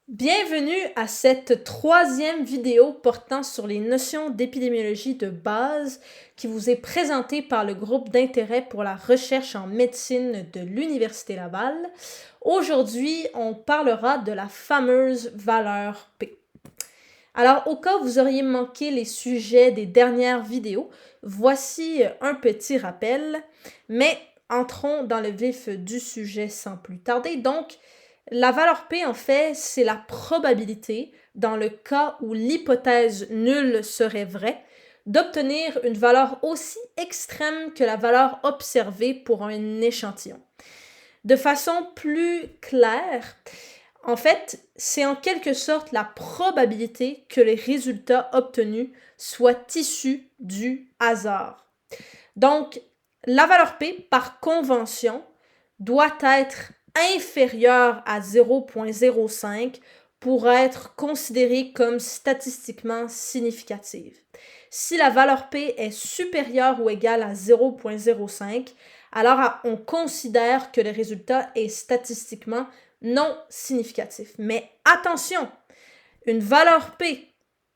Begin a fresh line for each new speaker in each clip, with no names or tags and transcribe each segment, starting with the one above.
Bienvenue à cette troisième vidéo portant sur les notions d'épidémiologie de base qui vous est présentée par le groupe d'intérêt pour la recherche en médecine de l'Université Laval. Aujourd'hui, on parlera de la fameuse valeur P. Alors, au cas où vous auriez manqué les sujets des dernières vidéos, voici un petit rappel, mais entrons dans le vif du sujet sans plus tarder. Donc, la valeur P, en fait, c'est la probabilité, dans le cas où l'hypothèse nulle serait vraie, d'obtenir une valeur aussi extrême que la valeur observée pour un échantillon. De façon plus claire, en fait, c'est en quelque sorte la probabilité que les résultats obtenus soient issus du hasard. Donc, la valeur P, par convention, doit être inférieure à 0,05 pour être considérée comme statistiquement significative. Si la valeur P est supérieure ou égale à 0,05, alors on considère que le résultat est statistiquement non significatif. Mais attention, une valeur P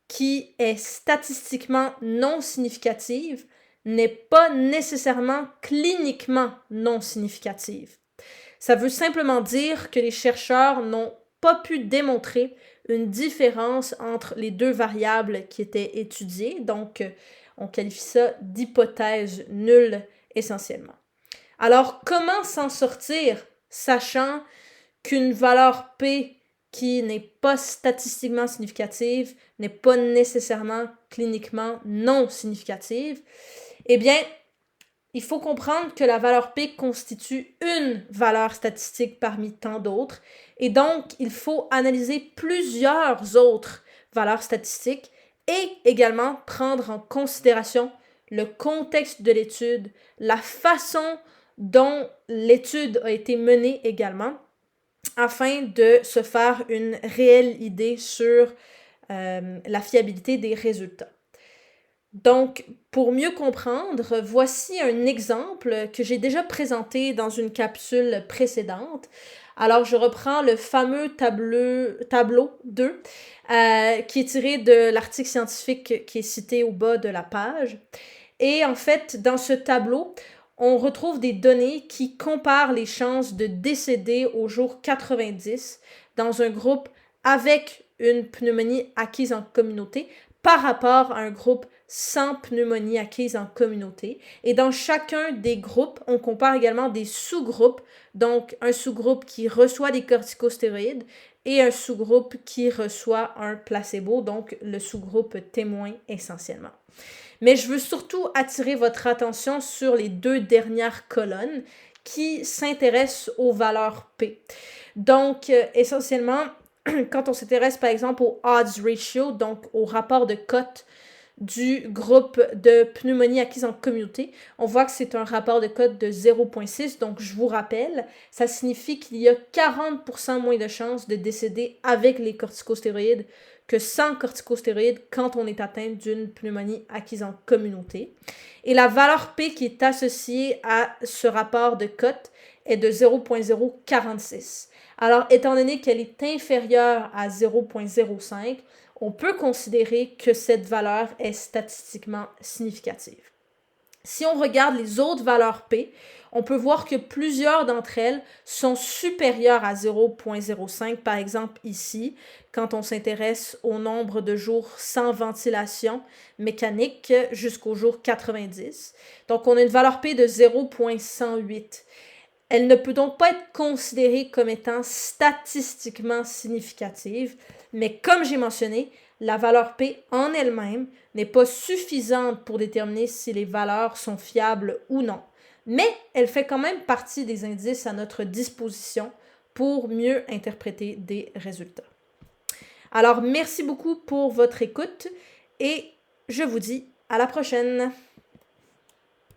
qui est statistiquement non significative n'est pas nécessairement cliniquement non significative. Ça veut simplement dire que les chercheurs n'ont pas pu démontrer une différence entre les deux variables qui étaient étudiées, donc on qualifie ça d'hypothèse nulle essentiellement. Alors, comment s'en sortir, sachant qu'une valeur P qui n'est pas statistiquement significative n'est pas nécessairement cliniquement non significative? Eh bien, il faut comprendre que la valeur P constitue une valeur statistique parmi tant d'autres, et donc il faut analyser plusieurs autres valeurs statistiques et également prendre en considération le contexte de l'étude, la façon dont l'étude a été menée également, afin de se faire une réelle idée sur la fiabilité des résultats. Donc, pour mieux comprendre, voici un exemple que j'ai déjà présenté dans une capsule précédente. Alors, je reprends le fameux tableau 2 qui est tiré de l'article scientifique qui est cité au bas de la page. Et en fait, dans ce tableau, on retrouve des données qui comparent les chances de décéder au jour 90 dans un groupe avec une pneumonie acquise en communauté par rapport à un groupe sans pneumonie acquise en communauté. Et dans chacun des groupes, on compare également des sous-groupes, donc un sous-groupe qui reçoit des corticostéroïdes et un sous-groupe qui reçoit un placebo, donc le sous-groupe témoin essentiellement. Mais je veux surtout attirer votre attention sur les deux dernières colonnes qui s'intéressent aux valeurs P. Donc, essentiellement, quand on s'intéresse par exemple au odds ratio, donc au rapport de cote du groupe de pneumonie acquise en communauté, on voit que c'est un rapport de cote de 0,6. Donc, je vous rappelle, ça signifie qu'il y a 40% moins de chances de décéder avec les corticostéroïdes que sans corticostéroïdes quand on est atteint d'une pneumonie acquise en communauté. Et la valeur P qui est associée à ce rapport de cote est de 0,046. Alors, étant donné qu'elle est inférieure à 0,05, on peut considérer que cette valeur est statistiquement significative. Si on regarde les autres valeurs P, on peut voir que plusieurs d'entre elles sont supérieures à 0,05, par exemple ici, quand on s'intéresse au nombre de jours sans ventilation mécanique jusqu'au jour 90. Donc, on a une valeur P de 0,108. Elle ne peut donc pas être considérée comme étant statistiquement significative, mais comme j'ai mentionné, la valeur P en elle-même n'est pas suffisante pour déterminer si les valeurs sont fiables ou non, mais elle fait quand même partie des indices à notre disposition pour mieux interpréter des résultats. Alors, merci beaucoup pour votre écoute et je vous dis à la prochaine.